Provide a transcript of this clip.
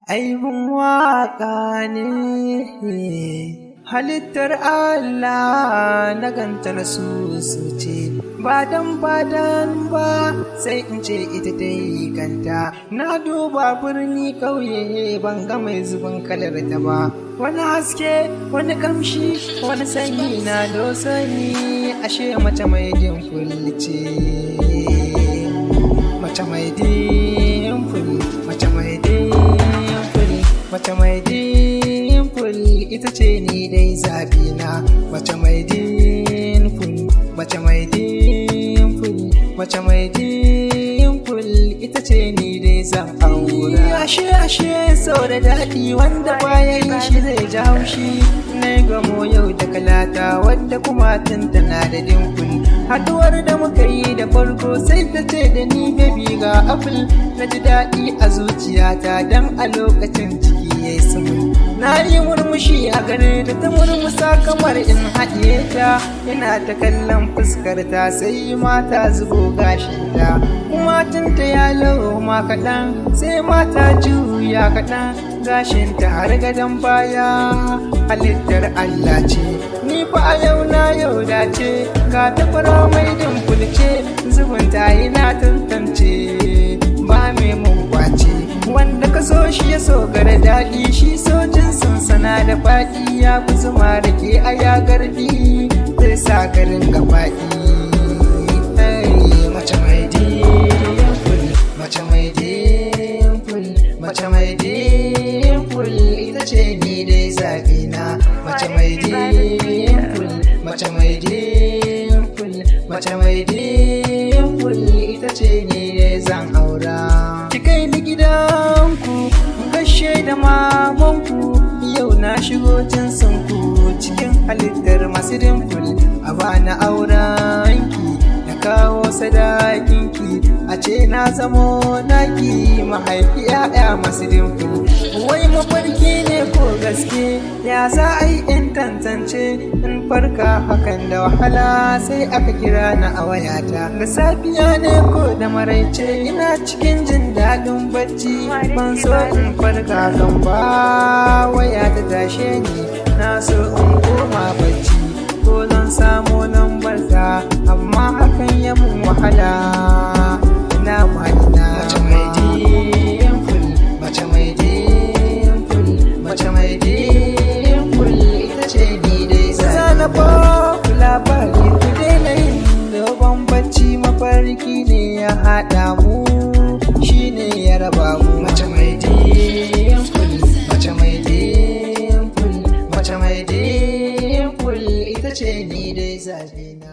Aibin waƙa ne, halittar Allah na ganta na ce, ba dan ba sai in ce ita dai kanta. Na duba birni ƙauye ban ga mai zubin kalar ta ba, wani haske wani kamshi wani sanyi na dosani, ashe mace mai dimful ce, mace mai dimful, mace mai dimful, mace mai dimful ita ce ni dai zabina. Mace mai dimful, mace mai dimful, mace mai dimful ita ce ni dai zan aura. Ashe sau da daɗi wanda bayan shi zai ji haushi. Na gamo yau da kalata wadda kuma tana da dimful. Haduwar da muka yi da farko sai ta ce da ni baby ga apple. Na ji daɗi a zuciyata dan a lokacin ciki yayi sumul. Na yi murmushi a gare da ta murmusa kamar in haɗiye ta. Ina ta kallon fuskar ta sai mata zubo gashinta. Kuma tunta ya lauma kaɗan sai mata juya kaɗan. Gashinta har gadon baya halittar Allah ce. Ni fa a yau na yau dace ga ta fara mai dimfulce. Zubin ta yi na tantance ba mai mun kwace. Wanda ka so shi ya so gara daɗi, shi so jinsin sana da faɗi. Ya fi zuma da ke a ya gardi zai sa garin gabaɗi. Mace mai dimful, mace mai dimful, mace mai dimful ita ce ni dai zaɓina. Mace mai dimful, mace mai dimful, mace mai dimful ita ce ni dai zan aura. Ki kai ni gidanku gashe da mamanku, yau na shigo jinsinku cikin halittar masu dimful. A bana aurenki na kawo sadakinki, a ce na zamo naki mahaifi 'ya'ya masu dimful. Wai mafarki ne ko gaske, ya za a yi in tantance in farka hakan da wahala sai aka kira na a wayata. Da safiya ne ko da maraice ina cikin jin daɗin bacci, ban so in farka kan ba waya ta tashe ni. Na so in koma bacci ko zan samu lambar ta, amma hakan ya mun wahala. Ina malina mace mai dimful, mace mai dimful, mace mai dimful ita ce ni dai zana ba ku labari. Ku daina yin dogon bacci, mafarki ne ya haɗa mu, shine ya raba mu. Mace mai dimful, mace mai dimful, mace mai dimful ita ce ni dai zabina.